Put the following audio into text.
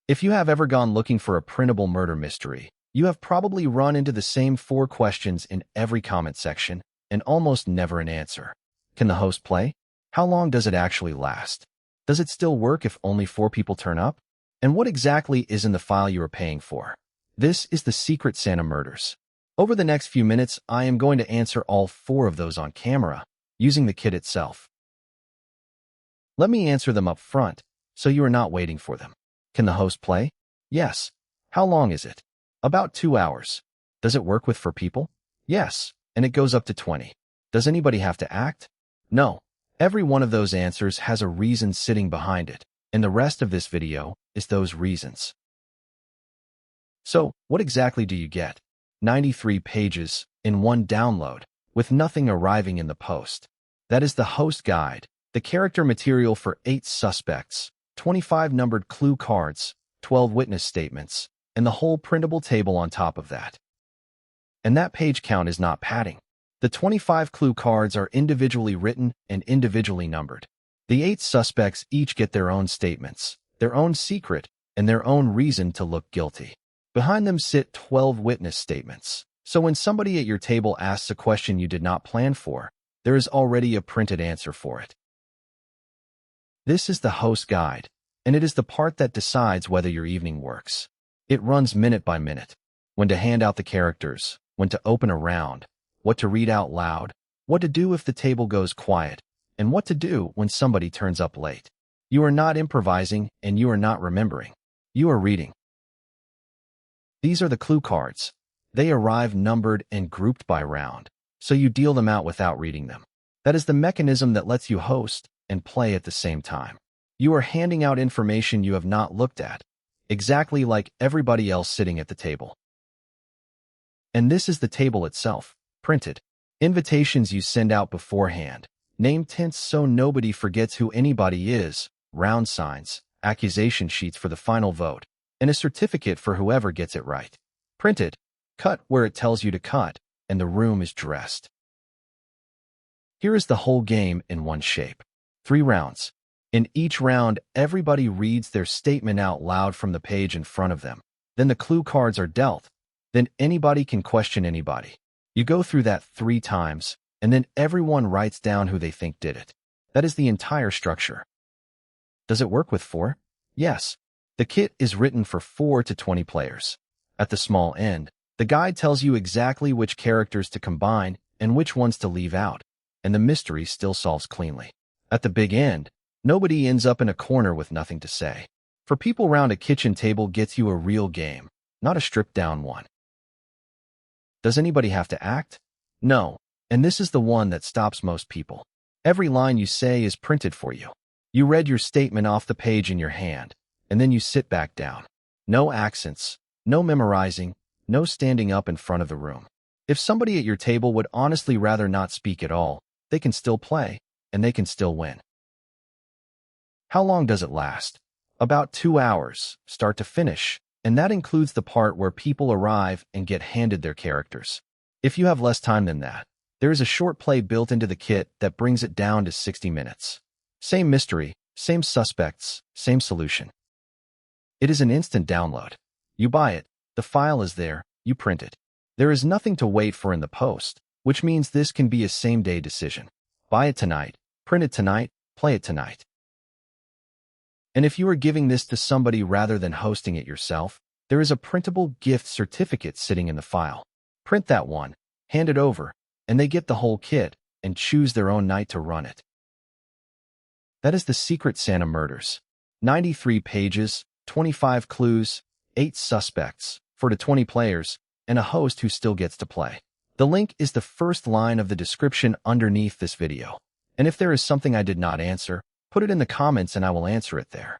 If you have ever gone looking for a printable murder mystery, you have probably run into the same 4 questions in every comment section and almost never an answer. Can the host play? How long does it actually last? Does it still work if only 4 people turn up? And what exactly is in the file you are paying for? This is the Secret Santa Murders. Over the next few minutes, I am going to answer all 4 of those on camera, using the kit itself. Let me answer them up front, so you are not waiting for them. Can the host play? Yes. How long is it? About 2 hours. Does it work with 4 people? Yes, and it goes up to 20. Does anybody have to act? No. Every one of those answers has a reason sitting behind it, and the rest of this video is those reasons. So, what exactly do you get? 93 pages in one download, with nothing arriving in the post. That is the host guide, the character material for 8 suspects, 25 numbered clue cards, 12 witness statements, and the whole printable table on top of that. And that page count is not padding. The 25 clue cards are individually written and individually numbered. The 8 suspects each get their own statements, their own secret, and their own reason to look guilty. Behind them sit 12 witness statements. So when somebody at your table asks a question you did not plan for, there is already a printed answer for it. This is the host guide, and it is the part that decides whether your evening works. It runs minute by minute. When to hand out the characters, when to open a round, what to read out loud, what to do if the table goes quiet, and what to do when somebody turns up late. You are not improvising, and you are not remembering. You are reading. These are the clue cards. They arrive numbered and grouped by round, so you deal them out without reading them. That is the mechanism that lets you host and play at the same time. You are handing out information you have not looked at, exactly like everybody else sitting at the table. And this is the table itself, printed. Invitations you send out beforehand, name tints so nobody forgets who anybody is, round signs, accusation sheets for the final vote, and a certificate for whoever gets it right. Printed, cut where it tells you to cut, and the room is dressed. Here is the whole game in one shape. 3 rounds. In each round, everybody reads their statement out loud from the page in front of them. Then the clue cards are dealt. Then anybody can question anybody. You go through that 3 times, and then everyone writes down who they think did it. That is the entire structure. Does it work with 4? Yes. The kit is written for 4 to 20 players. At the small end, the guide tells you exactly which characters to combine and which ones to leave out, and the mystery still solves cleanly. At the big end, nobody ends up in a corner with nothing to say. For people round a kitchen table gets you a real game, not a stripped-down one. Does anybody have to act? No, and this is the one that stops most people. Every line you say is printed for you. You read your statement off the page in your hand, and then you sit back down. No accents, no memorizing, no standing up in front of the room. If somebody at your table would honestly rather not speak at all, they can still play, and they can still win. How long does it last? About 2 hours, start to finish, and that includes the part where people arrive and get handed their characters. If you have less time than that, there is a short play built into the kit that brings it down to 60 minutes. Same mystery, same suspects, same solution. It is an instant download. You buy it, the file is there, you print it. There is nothing to wait for in the post, which means this can be a same-day decision. Buy it tonight, print it tonight, play it tonight. And if you are giving this to somebody rather than hosting it yourself, there is a printable gift certificate sitting in the file. Print that one, hand it over, and they get the whole kit and choose their own night to run it. That is the Secret Santa Murders. 93 pages, 25 clues, 8 suspects, 4 to 20 players, and a host who still gets to play. The link is the first line of the description underneath this video. And if there is something I did not answer, put it in the comments and I will answer it there.